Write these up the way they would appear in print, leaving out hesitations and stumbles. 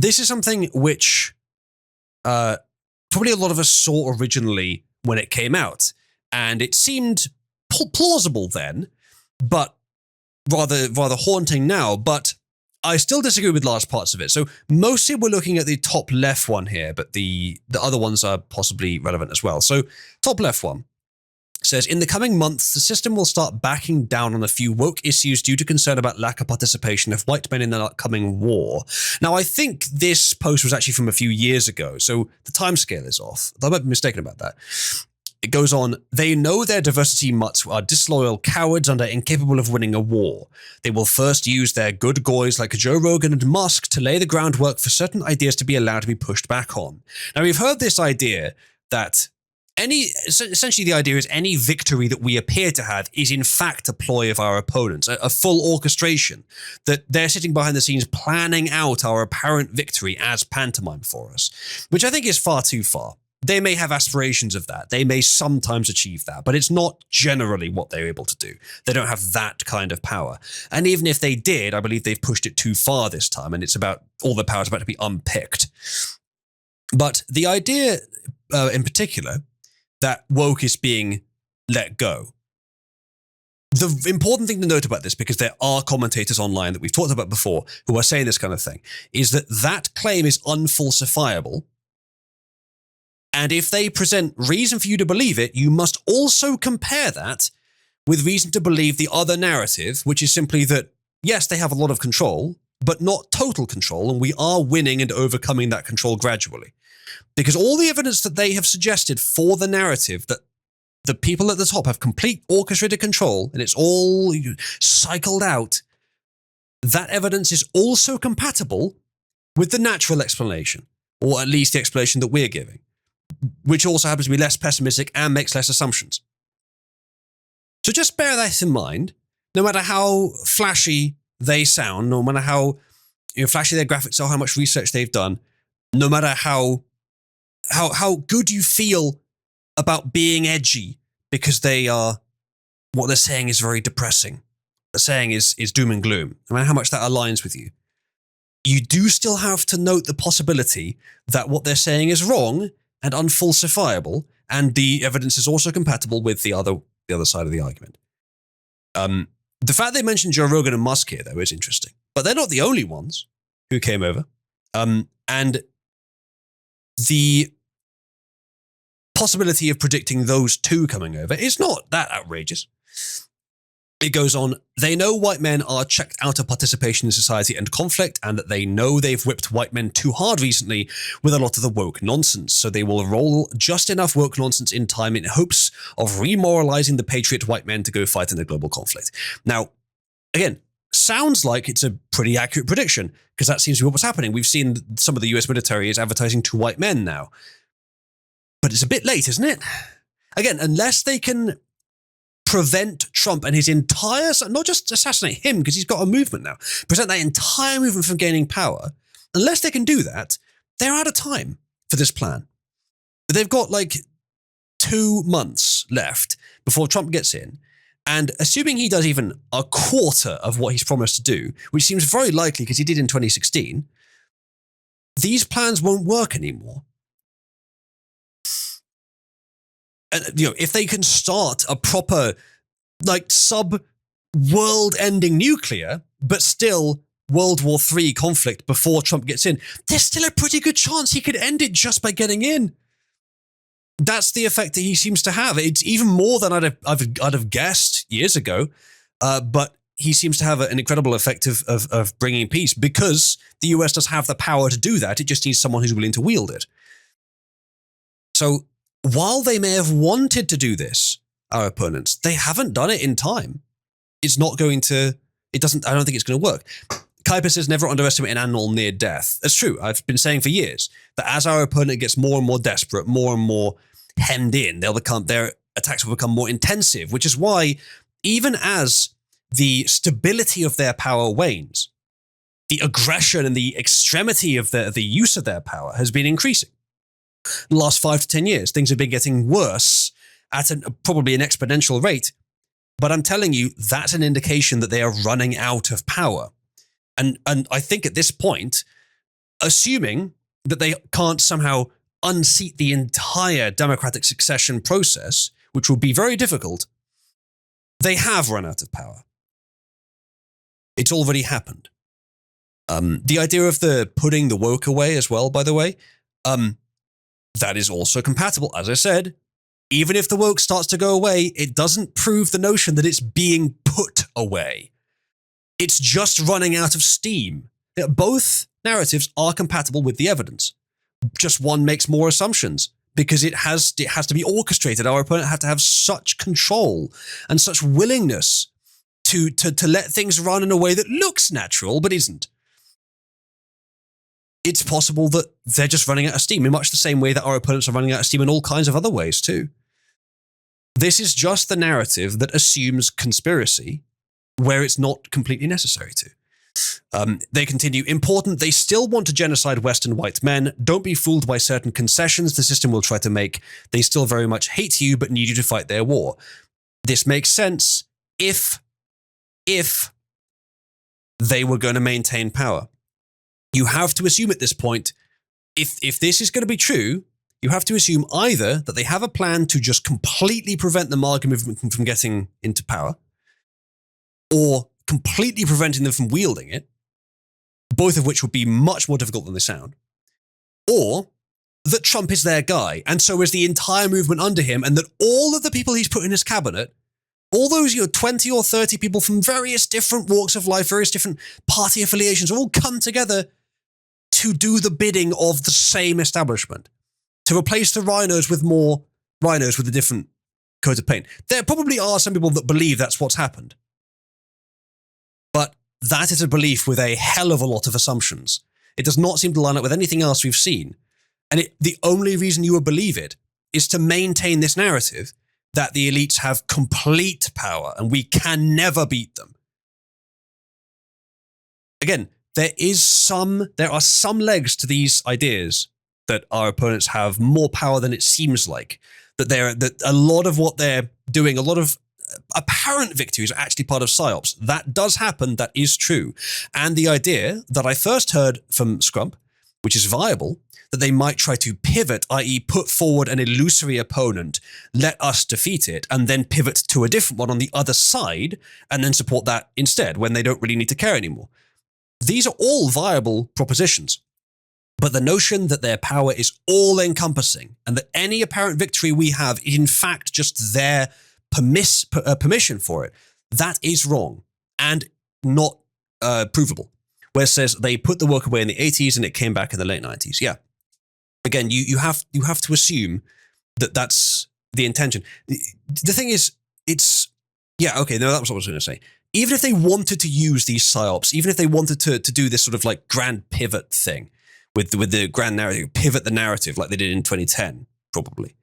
this is something which probably a lot of us saw originally when it came out, and it seemed plausible then, but rather haunting now. But I still disagree with large parts of it. So mostly we're looking at the top left one here, but the other ones are possibly relevant as well. So top left one says, in the coming months, the system will start backing down on a few woke issues due to concern about lack of participation of white men in the upcoming war. Now, I think this post was actually from a few years ago, so the timescale is off. I might be mistaken about that. It goes on, they know their diversity mutts are disloyal cowards and are incapable of winning a war. They will first use their good guys like Joe Rogan and Musk to lay the groundwork for certain ideas to be allowed to be pushed back on. Now, we've heard this idea that essentially the idea is any victory that we appear to have is in fact a ploy of our opponents, a full orchestration, that they're sitting behind the scenes planning out our apparent victory as pantomime for us, which I think is far too far. They may have aspirations of that. They may sometimes achieve that, but it's not generally what they're able to do. They don't have that kind of power. And even if they did, I believe they've pushed it too far this time, and it's about all the power is about to be unpicked. But the idea in particular that woke is being let go. The important thing to note about this, because there are commentators online that we've talked about before who are saying this kind of thing, is that that claim is unfalsifiable. And if they present reason for you to believe it, you must also compare that with reason to believe the other narrative, which is simply that, yes, they have a lot of control, but not total control, and we are winning and overcoming that control gradually. Because all the evidence that they have suggested for the narrative that the people at the top have complete orchestrated control and it's all cycled out, that evidence is also compatible with the natural explanation, or at least the explanation that we're giving, which also happens to be less pessimistic and makes less assumptions. So just bear that in mind, no matter how flashy they sound, no matter how flashy their graphics are, how much research they've done, no matter how good you feel about being edgy because what they're saying is very depressing. What they're saying is doom and gloom. No matter how much that aligns with you, you do still have to note the possibility that what they're saying is wrong and unfalsifiable, and the evidence is also compatible with the other side of the argument. The fact they mentioned Joe Rogan and Musk here, though, is interesting. But they're not the only ones who came over. And the possibility of predicting those two coming over is not that outrageous. It goes on, they know white men are checked out of participation in society and conflict, and that they know they've whipped white men too hard recently with a lot of the woke nonsense. So they will roll just enough woke nonsense in time in hopes of remoralizing the patriot white men to go fight in the global conflict. Now, again, sounds like it's a pretty accurate prediction, because that seems to be what's happening. We've seen some of the US military is advertising to white men now. But it's a bit late, isn't it? Again, unless they can prevent Trump and his entire, not just assassinate him because he's got a movement now, prevent that entire movement from gaining power, unless they can do that, they're out of time for this plan. They've got like 2 months left before Trump gets in. And assuming he does even a quarter of what he's promised to do, which seems very likely because he did in 2016, these plans won't work anymore. And, if they can start a proper, sub-world-ending nuclear, but still World War III conflict before Trump gets in, there's still a pretty good chance he could end it just by getting in. That's the effect that he seems to have. It's even more than I'd have guessed years ago, but he seems to have an incredible effect of bringing peace because the US does have the power to do that. It just needs someone who's willing to wield it. So while they may have wanted to do this, our opponents, they haven't done it in time. I don't think it's going to work. Kuiper says never underestimate an animal near death. That's true. I've been saying for years that as our opponent gets more and more desperate, more and more hemmed in, their attacks will become more intensive, which is why even as the stability of their power wanes, the aggression and the extremity of the use of their power has been increasing. The last 5 to 10 years, things have been getting worse at probably an exponential rate. But I'm telling you, that's an indication that they are running out of power. And I think at this point, assuming that they can't somehow unseat the entire democratic succession process, which will be very difficult, they have run out of power. It's already happened. The idea of the putting the woke away as well, by the way, that is also compatible. As I said, even if the woke starts to go away, it doesn't prove the notion that it's being put away. It's just running out of steam. Both narratives are compatible with the evidence. Just one makes more assumptions because it has to be orchestrated. Our opponent had to have such control and such willingness to let things run in a way that looks natural but isn't. It's possible that they're just running out of steam in much the same way that our opponents are running out of steam in all kinds of other ways too. This is just the narrative that assumes conspiracy where it's not completely necessary to. They continue, important, they still want to genocide Western white men. Don't be fooled by certain concessions the system will try to make. They still very much hate you, but need you to fight their war. This makes sense if they were going to maintain power. You have to assume at this point, if this is going to be true, you have to assume either that they have a plan to just completely prevent the MAGA movement from getting into power, or completely preventing them from wielding it, both of which would be much more difficult than they sound, or that Trump is their guy, and so is the entire movement under him, and that all of the people he's put in his cabinet, all those 20 or 30 people from various different walks of life, various different party affiliations, all come together to do the bidding of the same establishment, to replace the rhinos with more rhinos with a different coat of paint. There probably are some people that believe that's what's happened. But that is a belief with a hell of a lot of assumptions. It does not seem to line up with anything else we've seen. And the only reason you would believe it is to maintain this narrative that the elites have complete power and we can never beat them. Again, there are some legs to these ideas that our opponents have more power than it seems like. That a lot of what they're doing, a lot of apparent victories are actually part of psyops. That does happen. That is true. And the idea that I first heard from Scrump, which is viable, that they might try to pivot, i.e. put forward an illusory opponent, let us defeat it, and then pivot to a different one on the other side, and then support that instead when they don't really need to care anymore. These are all viable propositions. But the notion that their power is all-encompassing and that any apparent victory we have is in fact just their permission for it, that is wrong and not provable. Where it says they put the work away in the 80s and it came back in the late 90s. Yeah. Again, you have to assume that that's the intention. The thing is, that was what I was going to say. Even if they wanted to use these psyops, even if they wanted to do this sort of like grand pivot thing with the grand narrative, pivot the narrative like they did in 2010, probably.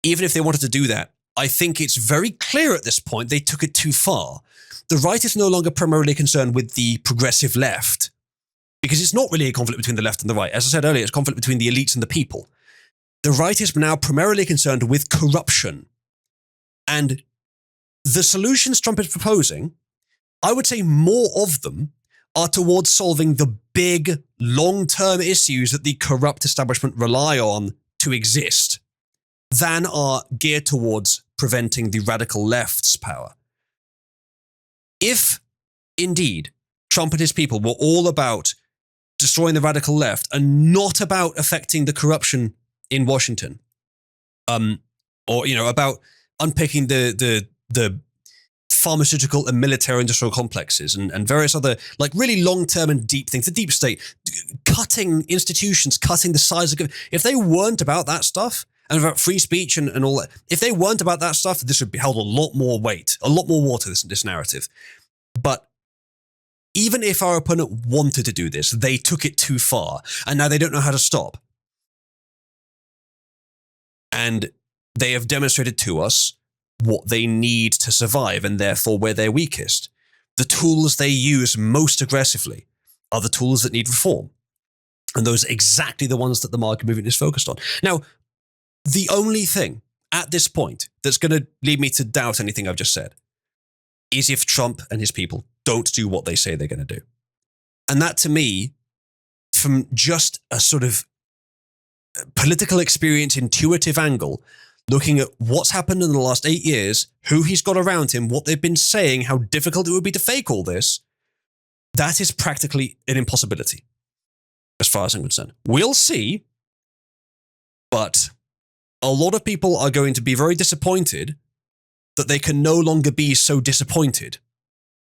Even if they wanted to do that, I think it's very clear at this point they took it too far. The right is no longer primarily concerned with the progressive left, because it's not really a conflict between the left and the right. As I said earlier, it's a conflict between the elites and the people. The right is now primarily concerned with corruption. And the solutions Trump is proposing, I would say more of them are towards solving the big, long-term issues that the corrupt establishment rely on to exist, than are geared towards preventing the radical left's power. If, indeed, Trump and his people were all about destroying the radical left and not about affecting the corruption in Washington, or about unpicking the pharmaceutical and military industrial complexes and various other like really long-term and deep things, the deep state, cutting institutions, cutting the size of, if they weren't about that stuff and about free speech and all that, if they weren't about that stuff, this would be held a lot more weight, a lot more water, this narrative. But even if our opponent wanted to do this, they took it too far, and now they don't know how to stop. And they have demonstrated to us what they need to survive, and therefore where they're weakest. The tools they use most aggressively are the tools that need reform. And those are exactly the ones that the MAGA movement is focused on. Now, the only thing at this point that's going to lead me to doubt anything I've just said is if Trump and his people don't do what they say they're going to do. And that, to me, from just a sort of political experience, intuitive angle, looking at what's happened in the last 8 years, who he's got around him, what they've been saying, how difficult it would be to fake all this, that is practically an impossibility, as far as I'm concerned. We'll see, but a lot of people are going to be very disappointed that they can no longer be so disappointed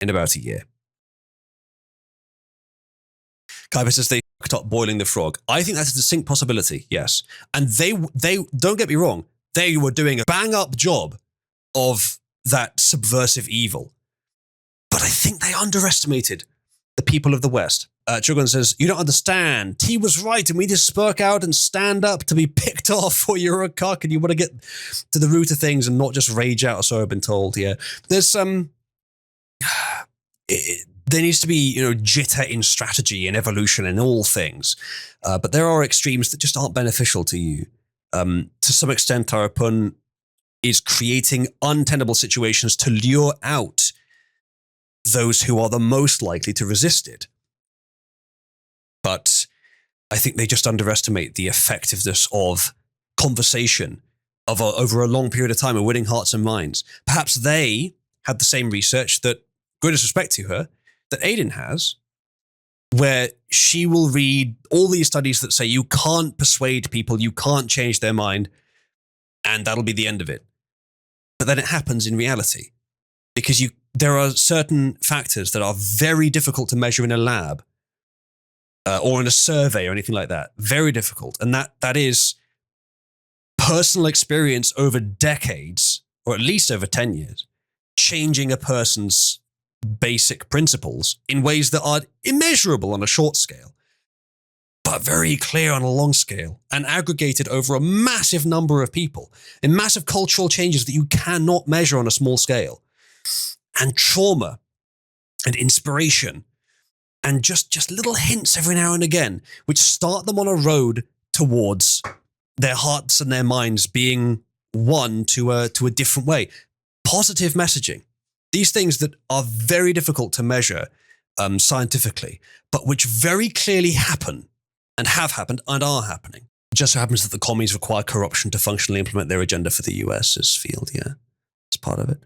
in about a year. Kaiba says they fucked up boiling the frog. I think that's a distinct possibility, yes. And they don't get me wrong, they were doing a bang-up job of that subversive evil. But I think they underestimated the people of the West. Chugun says, you don't understand. T was right, and we need to spurk out and stand up to be picked off, or you're a cock, and you want to get to the root of things and not just rage out, so I've been told, yeah. There's some... there needs to be, jitter in strategy and evolution and all things. But there are extremes that just aren't beneficial to you. To some extent, Tarapun is creating untenable situations to lure out those who are the most likely to resist it. But I think they just underestimate the effectiveness of conversation over a long period of time and winning hearts and minds. Perhaps they had the same research that, greatest respect to her, that Aiden has, where she will read all these studies that say you can't persuade people, you can't change their mind, and that'll be the end of it. But then it happens in reality, because there are certain factors that are very difficult to measure in a lab or in a survey or anything like that. Very difficult. And that is personal experience over decades, or at least over 10 years, changing a person's basic principles in ways that are immeasurable on a short scale, but very clear on a long scale, and aggregated over a massive number of people, in massive cultural changes that you cannot measure on a small scale. And trauma and inspiration and just little hints every now and again, which start them on a road towards their hearts and their minds being won to a different way. Positive messaging. These things that are very difficult to measure scientifically, but which very clearly happen and have happened and are happening. It just so happens that the commies require corruption to functionally implement their agenda for the US's field, yeah. It's part of it.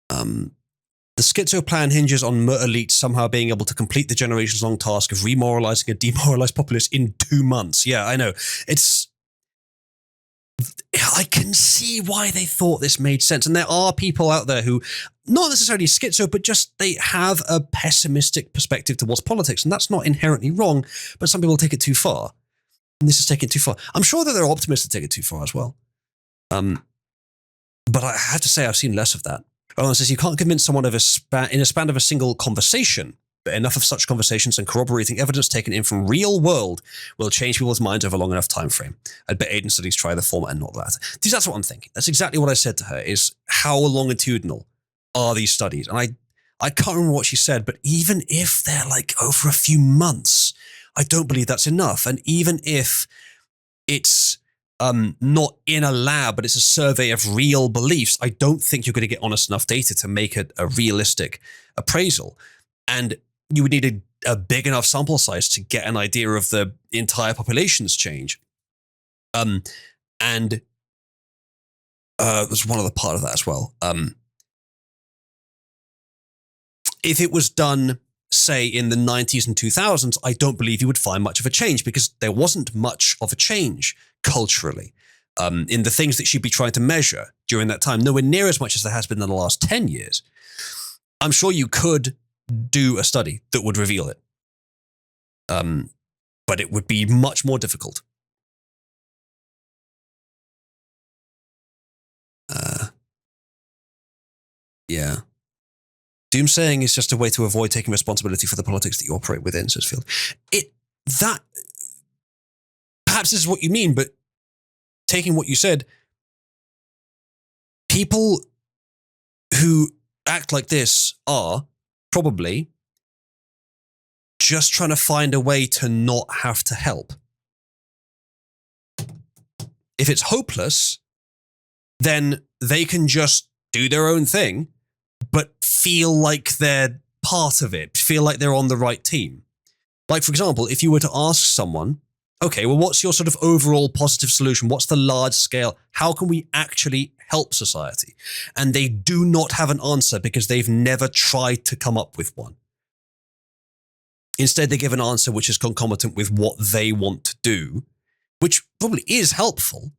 The schizo plan hinges on elites somehow being able to complete the generations-long task of remoralizing a demoralized populace in 2 months. Yeah, I know. I can see why they thought this made sense. And there are people out there who, not necessarily schizo, but just they have a pessimistic perspective towards politics. And that's not inherently wrong, but some people take it too far. And this is taking it too far. I'm sure that there are optimists that take it too far as well. But I have to say I've seen less of that. Owen says, you can't convince someone in a span of a single conversation, but enough of such conversations and corroborating evidence taken in from real world will change people's minds over a long enough time frame. I'd bet Aiden studies try the former and not the latter. That's what I'm thinking. That's exactly what I said to her, is how longitudinal are these studies? And I can't remember what she said, but even if they're like over a few months, I don't believe that's enough. And even if it's not in a lab, but it's a survey of real beliefs, I don't think you're going to get honest enough data to make a realistic appraisal. And you would need a big enough sample size to get an idea of the entire population's change. And there's one other part of that as well. If it was done, say, in the 90s and 2000s, I don't believe you would find much of a change, because there wasn't much of a change culturally in the things that she'd be trying to measure during that time. Nowhere near as much as there has been in the last 10 years. I'm sure you could do a study that would reveal it. But it would be much more difficult. Yeah. Doomsaying is just a way to avoid taking responsibility for the politics that you operate within, says Field. That perhaps this is what you mean, but taking what you said, people who act like this are probably just trying to find a way to not have to help. If it's hopeless, then they can just do their own thing, but feel like they're part of it, feel like they're on the right team. Like, for example, if you were to ask someone, okay, well, what's your sort of overall positive solution? What's the large scale? How can we actually help society? And they do not have an answer because they've never tried to come up with one. Instead, they give an answer which is concomitant with what they want to do, which probably is helpful,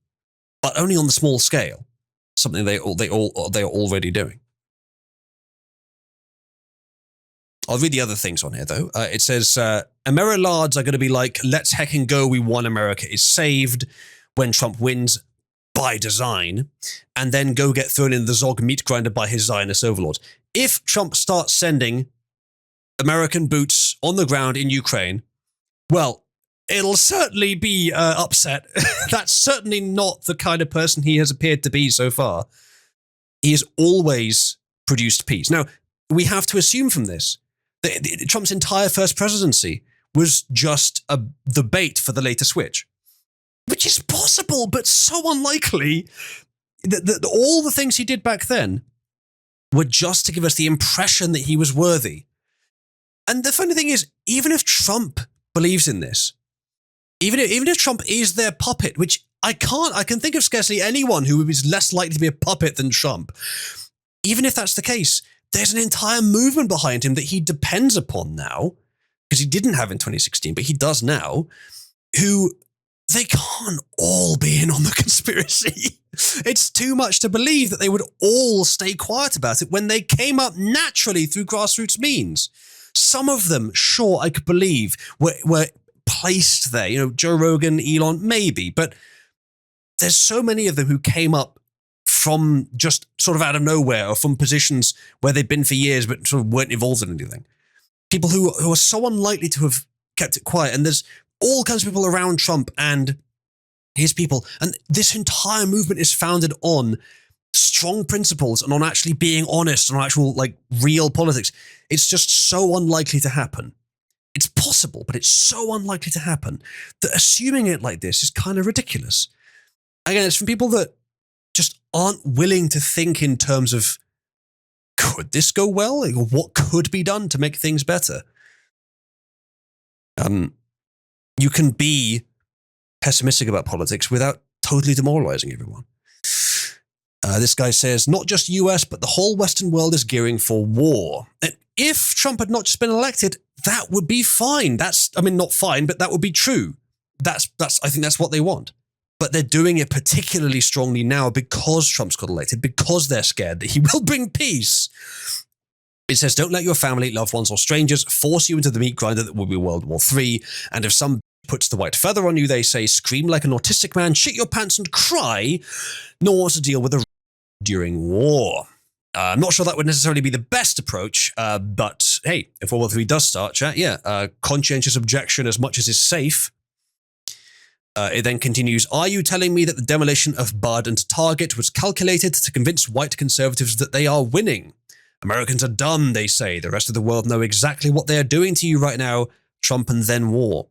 but only on the small scale, something they are already doing. I'll read the other things on here, though. It says, Amerilards are going to be like, let's heckin' go, we won, America is saved, when Trump wins by design, and then go get thrown in the Zog meat grinder by his Zionist overlords. If Trump starts sending American boots on the ground in Ukraine, well, it'll certainly be upset. That's certainly not the kind of person he has appeared to be so far. He has always produced peace. Now, we have to assume from this that Trump's entire first presidency was just the bait for the later switch, which is possible, but so unlikely that all the things he did back then were just to give us the impression that he was worthy. And the funny thing is, even if Trump believes in this, even if Trump is their puppet, which I can think of scarcely anyone who is less likely to be a puppet than Trump. Even if that's the case, there's an entire movement behind him that he depends upon now, because he didn't have in 2016, but he does now, who they can't all be in on the conspiracy. It's too much to believe that they would all stay quiet about it when they came up naturally through grassroots means. Some of them, sure, I could believe were placed there. You know, Joe Rogan, Elon, maybe, but there's so many of them who came up from just sort of out of nowhere or from positions where they've been for years but sort of weren't involved in anything. People who are so unlikely to have kept it quiet. And there's all kinds of people around Trump and his people. And this entire movement is founded on strong principles and on actually being honest and on actual, like, real politics. It's just so unlikely to happen. It's possible, but it's so unlikely to happen that assuming it like this is kind of ridiculous. Again, it's from people that just aren't willing to think in terms of, could this go well? Like, what could be done to make things better? You can be pessimistic about politics without totally demoralizing everyone. This guy says, not just US, but the whole Western world is gearing for war. And if Trump had not just been elected, that would be fine. Not fine, but that would be true. I think that's what they want. But they're doing it particularly strongly now because Trump's got elected, because they're scared that he will bring peace. It says, don't let your family, loved ones, or strangers force you into the meat grinder that will be World War III. And if some puts the white feather on you, they say, scream like an autistic man, shit your pants and cry, nor wants to deal with a during war. I'm not sure that would necessarily be the best approach, but hey, if World War III does start, chat, conscientious objection as much as is safe. It then continues, are you telling me that the demolition of Bud and Target was calculated to convince white conservatives that they are winning? Americans are dumb, they say. The rest of the world know exactly what they are doing to you right now. Trump and then war.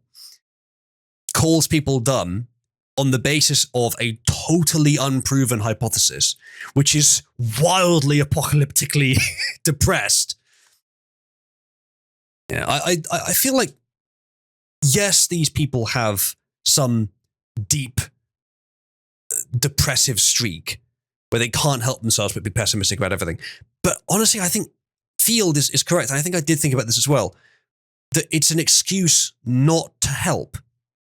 Calls people dumb on the basis of a totally unproven hypothesis, which is wildly apocalyptically depressed. Yeah, I feel like, yes, these people have some deep depressive streak where they can't help themselves but be pessimistic about everything. But honestly, I think Field is correct. And I think I did think about this as well, that it's an excuse not to help,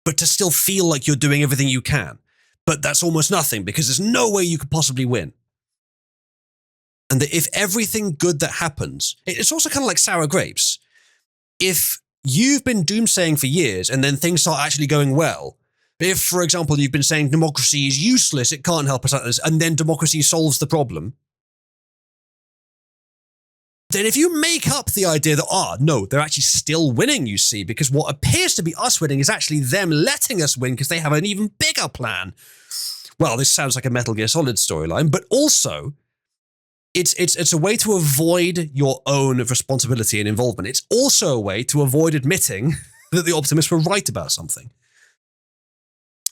but to still feel like you're doing everything you can. But that's almost nothing because there's no way you could possibly win. And that if everything good that happens, it's also kind of like sour grapes. If you've been doomsaying for years and then things start actually going well, if, for example, you've been saying democracy is useless, it can't help us out, and then democracy solves the problem, then if you make up the idea that, no, they're actually still winning, you see, because what appears to be us winning is actually them letting us win because they have an even bigger plan. Well, this sounds like a Metal Gear Solid storyline, but also it's a way to avoid your own responsibility and involvement. It's also a way to avoid admitting that the optimists were right about something.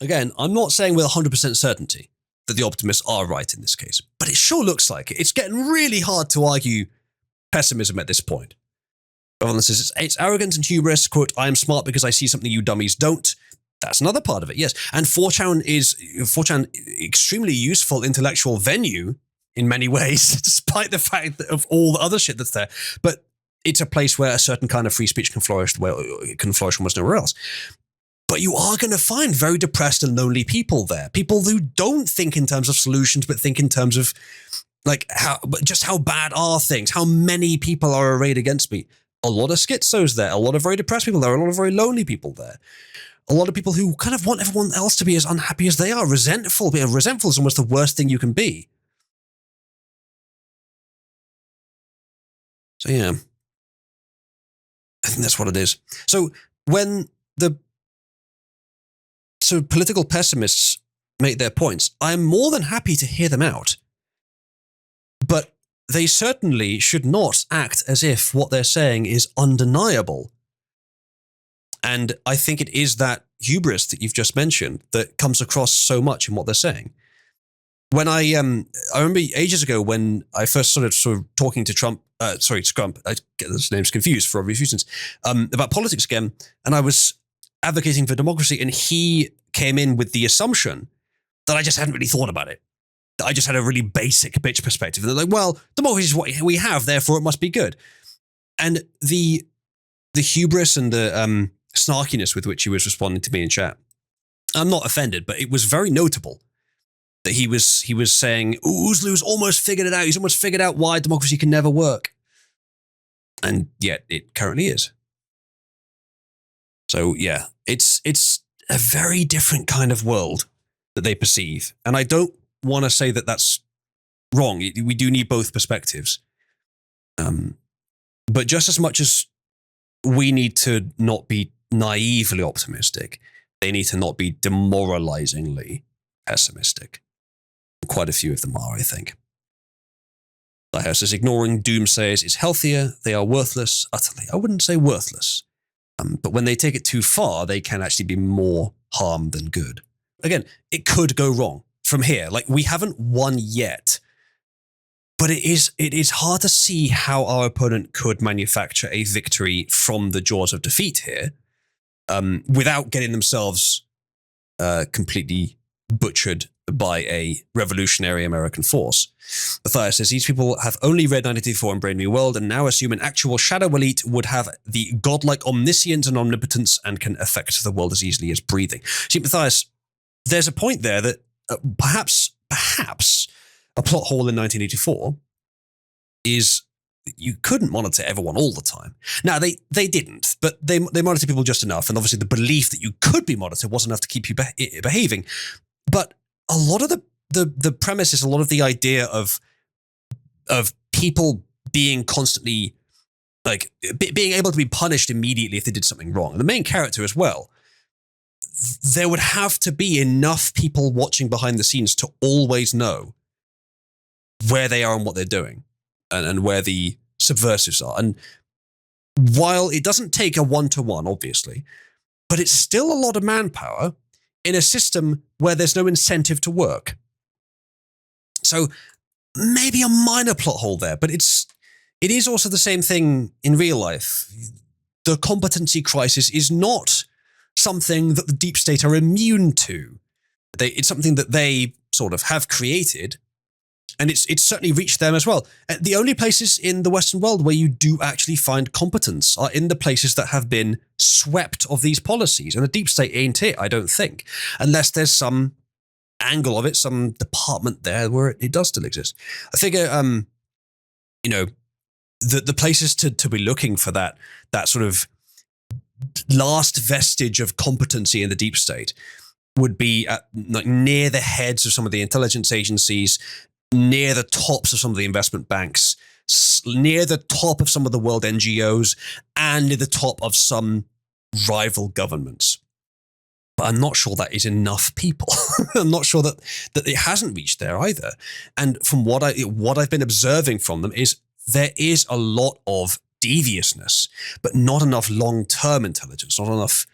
Again, I'm not saying with 100% certainty that the optimists are right in this case, but it sure looks like it. It's getting really hard to argue pessimism at this point. Evelyn says, it's arrogance and hubris. Quote, I am smart because I see something you dummies don't. That's another part of it, yes. And 4chan is extremely useful intellectual venue in many ways, despite the fact that of all the other shit that's there. But it's a place where a certain kind of free speech can flourish, where it can flourish almost nowhere else. But you are going to find very depressed and lonely people there. People who don't think in terms of solutions, but think in terms of like how bad are things? How many people are arrayed against me? A lot of schizos there. A lot of very depressed people there. A lot of very lonely people there. A lot of people who kind of want everyone else to be as unhappy as they are. Resentful. Being resentful is almost the worst thing you can be. So yeah, I think that's what it is. So when political pessimists make their points, I'm more than happy to hear them out. But they certainly should not act as if what they're saying is undeniable. And I think it is that hubris that you've just mentioned that comes across so much in what they're saying. When I remember ages ago when I first started sort of talking to Scrump, I get his names confused for obvious reasons, about politics again, and I was advocating for democracy, and he came in with the assumption that I just hadn't really thought about it. I just had a really basic bitch perspective. And they're like, well, democracy is what we have, therefore it must be good. And the hubris and the snarkiness with which he was responding to me in chat, I'm not offended, but it was very notable that he was saying, Uzalu's almost figured it out. He's almost figured out why democracy can never work. And yet it currently is. So yeah, it's a very different kind of world that they perceive. And I don't want to say that that's wrong. We do need both perspectives. But just as much as we need to not be naively optimistic, they need to not be demoralizingly pessimistic. Quite a few of them are, I think. Daiho says, ignoring doomsayers is healthier. They are worthless, utterly. I wouldn't say worthless. But when they take it too far, they can actually be more harm than good. Again, it could go wrong from here. Like, we haven't won yet. But it is hard to see how our opponent could manufacture a victory from the jaws of defeat here without getting themselves completely butchered by a revolutionary American force. Matthias says, these people have only read 1984 and Brave New World and now assume an actual shadow elite would have the godlike omniscience and omnipotence and can affect the world as easily as breathing. See, Matthias, there's a point there that perhaps a plot hole in 1984 is you couldn't monitor everyone all the time. Now, they didn't, but they monitored people just enough. And obviously the belief that you could be monitored wasn't enough to keep you behaving. But a lot of the premise is a lot of the idea of people being constantly, like, being able to be punished immediately if they did something wrong. And the main character as well, there would have to be enough people watching behind the scenes to always know where they are and what they're doing and where the subversives are. And while it doesn't take a one-to-one, obviously, but it's still a lot of manpower in a system where there's no incentive to work. So maybe a minor plot hole there, but it is also the same thing in real life. The competency crisis is not something that the deep state are immune to. It's something that they sort of have created, and it's certainly reached them as well. The only places in the Western world where you do actually find competence are in the places that have been swept of these policies. And the deep state ain't it, I don't think, unless there's some angle of it, some department there where it does still exist. I figure, the places to be looking for that sort of last vestige of competency in the deep state would be near the heads of some of the intelligence agencies, near the tops of some of the investment banks, near the top of some of the world NGOs, and near the top of some rival governments. But I'm not sure that is enough people. I'm not sure that it hasn't reached there either. And from what I've been observing from them is there is a lot of deviousness, but not enough long-term intelligence, not enough,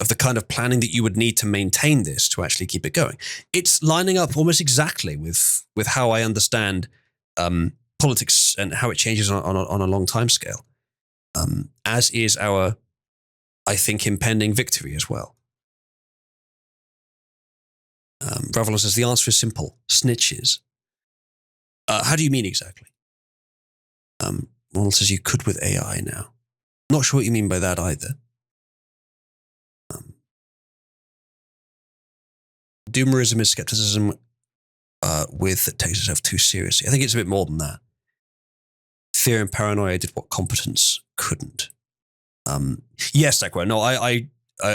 of the kind of planning that you would need to maintain this to actually keep it going. It's lining up almost exactly with how I understand politics shifts and how it changes on a long time scale, as is our, I think, impending victory as well. Raveler says the answer is simple: snitches. How do you mean exactly? Ronald says you could with AI now. Not sure what you mean by that either. Doomerism is skepticism with that takes itself too seriously. I think it's a bit more than that. Fear and paranoia did what competence couldn't. Yes, Dakwa. No, I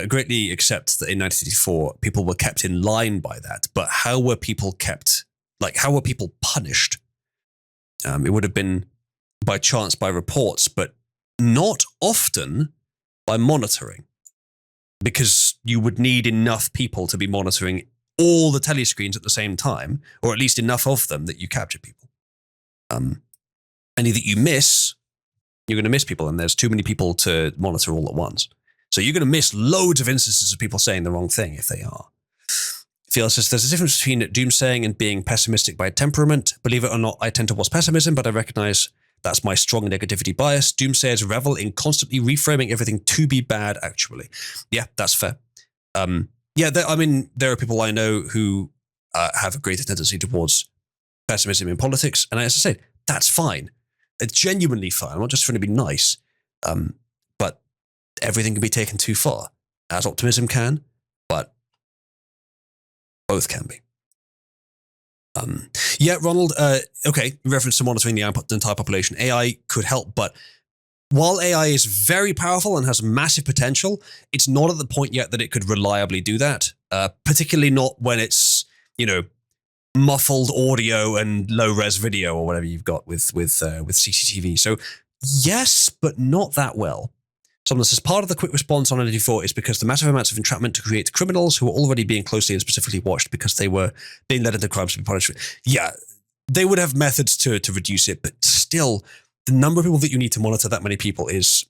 greatly accept that in 1984 people were kept in line by that. But how were people kept? Like, how were people punished? It would have been by chance, by reports, but not often by monitoring, because you would need enough people to be monitoring all the telescreens at the same time, or at least enough of them that you capture people. Any that you miss, you're going to miss people, and there's too many people to monitor all at once. So you're going to miss loads of instances of people saying the wrong thing if they are. Phil says there's a difference between doomsaying and being pessimistic by temperament. Believe it or not, I tend towards pessimism, but I recognize that's my strong negativity bias. Doomsayers revel in constantly reframing everything to be bad, actually. Yeah, that's fair. There are people I know who have a greater tendency towards pessimism in politics. And as I say, that's fine. It's genuinely fine. I'm not just trying to be nice. But everything can be taken too far, as optimism can, but both can be. Ronald, okay, in reference to monitoring the entire population, AI could help, but while AI is very powerful and has massive potential, it's not at the point yet that it could reliably do that, particularly not when it's, muffled audio and low-res video or whatever you've got with CCTV. So yes, but not that well. Someone says part of the quick response on 94 is because the massive amounts of entrapment to create criminals who were already being closely and specifically watched because they were being led into crimes to be punished. Yeah, they would have methods to reduce it, but still, the number of people that you need to monitor that many people is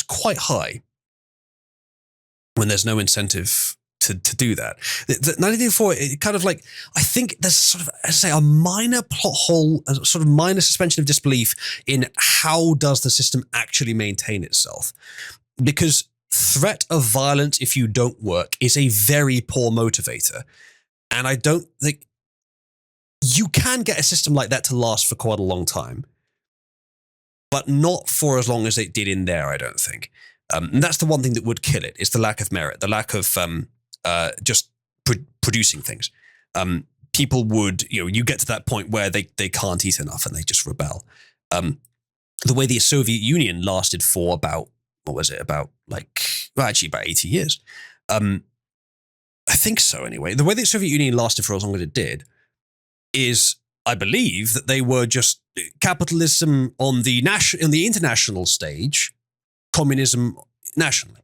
quite high when there's no incentive to do that. The 1984, it kind of like, I think there's sort of, as I say, a minor plot hole, a sort of minor suspension of disbelief in how does the system actually maintain itself. Because threat of violence, if you don't work, is a very poor motivator. And I don't think you can get a system like that to last for quite a long time, but not for as long as it did in there, I don't think. And that's the one thing that would kill it, is the lack of merit, the lack of just producing things. People would, you get to that point where they can't eat enough and they just rebel. The way the Soviet Union lasted for about 80 years. I think so anyway. The way the Soviet Union lasted for as long as it did is, I believe, that they were just capitalism on the international stage, communism nationally,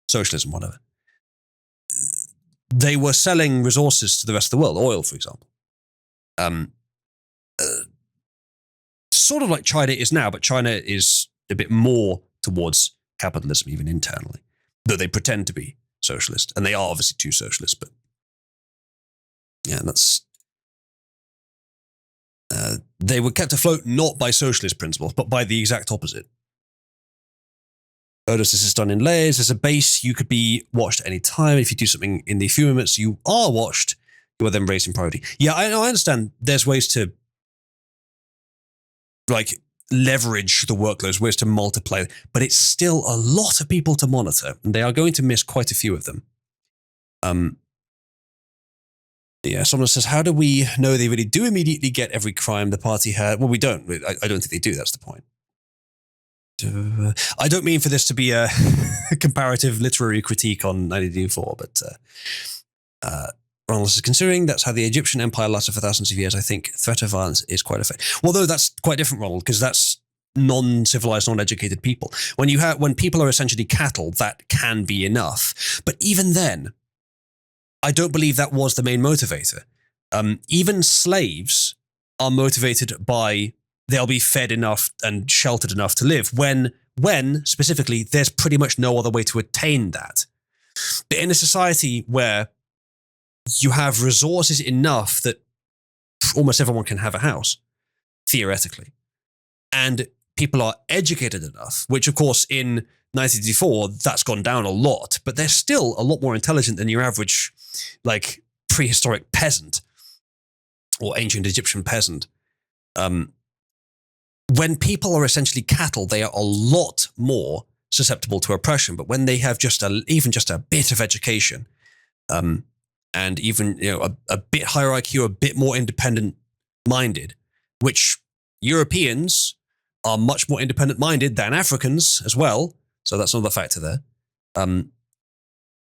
socialism, whatever. They were selling resources to the rest of the world, oil, for example. Sort of like China is now, but China is a bit more towards capitalism, even internally, though they pretend to be socialist, and they are obviously too socialist, but yeah, that's... they were kept afloat not by socialist principles, but by the exact opposite. Notice this is done in layers. There's a base. You could be watched at any time. If you do something in the few moments you are watched, you are then raised in priority. Yeah, I understand there's ways to leverage the workloads, ways to multiply, but it's still a lot of people to monitor, and they are going to miss quite a few of them. Someone says, how do we know they really do immediately get every crime the party had? Well, we don't. I don't think they do. That's the point. I don't mean for this to be a comparative literary critique on 1984, but Ronald is considering that's how the Egyptian Empire lasted for thousands of years. I think threat of violence is quite effective. Although that's quite different, Ronald, because that's non-civilized, non-educated people. When people are essentially cattle, that can be enough. But even then, I don't believe that was the main motivator. Even slaves are motivated by they'll be fed enough and sheltered enough to live when specifically there's pretty much no other way to attain that. But in a society where you have resources enough that almost everyone can have a house, theoretically, and people are educated enough, which of course in 1984, that's gone down a lot, but they're still a lot more intelligent than your average, like, prehistoric peasant or ancient Egyptian peasant. When people are essentially cattle, they are a lot more susceptible to oppression. But when they have even just a bit of education, and even a bit higher IQ, a bit more independent minded, which Europeans are much more independent minded than Africans as well. So that's another factor there.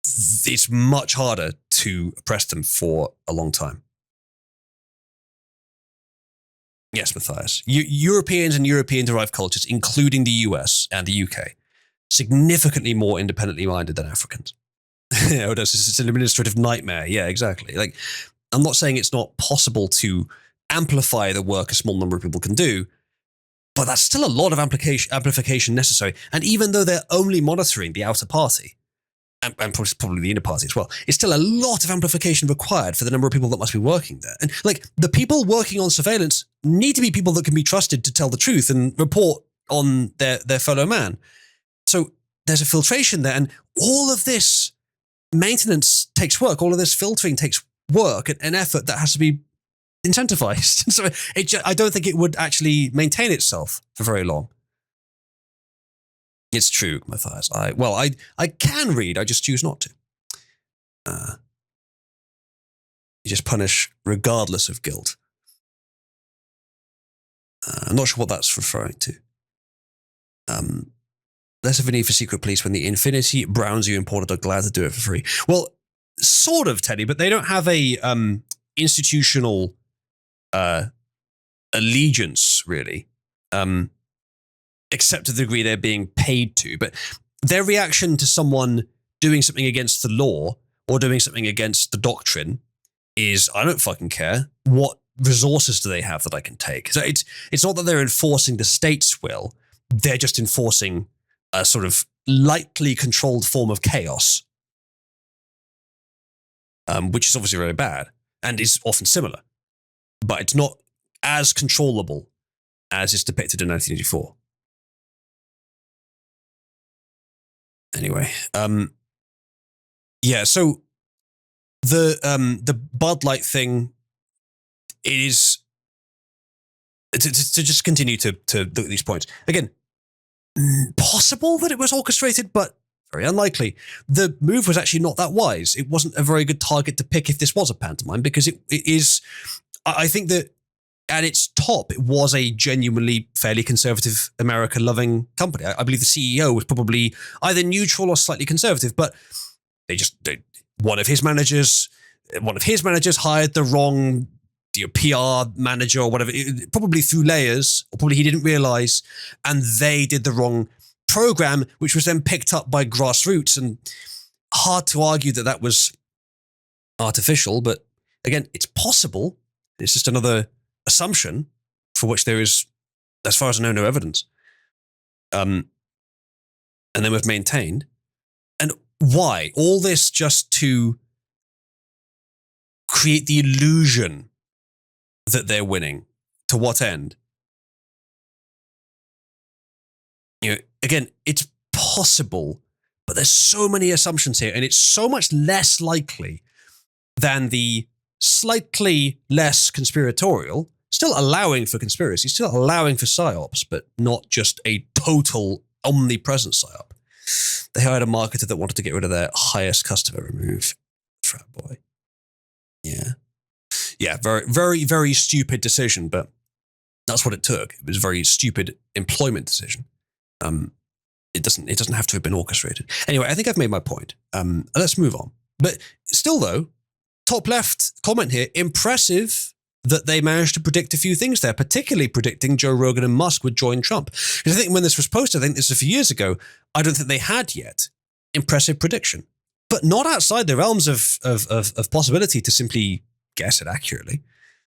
It's much harder to oppress them for a long time. Yes, Matthias. Europeans and European-derived cultures, including the US and the UK, significantly more independently minded than Africans. It's an administrative nightmare. Yeah, exactly. Like, I'm not saying it's not possible to amplify the work a small number of people can do, but that's still a lot of amplification necessary. And even though they're only monitoring the outer party, and probably the inner party as well, it's still a lot of amplification required for the number of people that must be working there. And like, the people working on surveillance need to be people that can be trusted to tell the truth and report on their fellow man. So there's a filtration there, and all of this maintenance takes work. All of this filtering takes work and effort that has to be incentivized. So I don't think it would actually maintain itself for very long. It's true, Matthias. I can read, I just choose not to. You just punish regardless of guilt. I'm not sure what that's referring to. Less of a need for secret police when the Infinity Browns you imported are glad to do it for free. Well, sort of, Teddy, but they don't have a institutional allegiance, really. Except to the degree they're being paid to. But their reaction to someone doing something against the law or doing something against the doctrine is, I don't fucking care. What resources do they have that I can take? So it's not that they're enforcing the state's will. They're just enforcing a sort of lightly controlled form of chaos, which is obviously very bad and is often similar. But it's not as controllable as is depicted in 1984. Anyway, yeah. So the Bud Light thing is to just continue to look at these points again. Possible that it was orchestrated, but very unlikely. The move was actually not that wise. It wasn't a very good target to pick if this was a pantomime, because it is. I think that at its top, it was a genuinely fairly conservative, America-loving company. I believe the CEO was probably either neutral or slightly conservative, but one of his managers hired the wrong PR manager or whatever, probably through layers, or probably he didn't realize, and they did the wrong program, which was then picked up by grassroots. And hard to argue that that was artificial, but again, it's possible. It's just another assumption for which there is, as far as I know, no evidence. And then we've maintained. And why? All this just to create the illusion that they're winning. To what end? Again, it's possible, but there's so many assumptions here, and it's so much less likely than the slightly less conspiratorial, still allowing for conspiracy, still allowing for psyops, but not just a total omnipresent psyop. They hired a marketer that wanted to get rid of their highest customer remove. Frat boy. Yeah. Yeah, very, very, very stupid decision, but that's what it took. It was a very stupid employment decision. It doesn't have to have been orchestrated. Anyway, I think I've made my point. Let's move on. But still, though, top left comment here, impressive that they managed to predict a few things there, particularly predicting Joe Rogan and Musk would join Trump. Because I think when this was posted, I think this was a few years ago, I don't think they had yet. Impressive prediction. But not outside the realms of possibility to simply guess it accurately.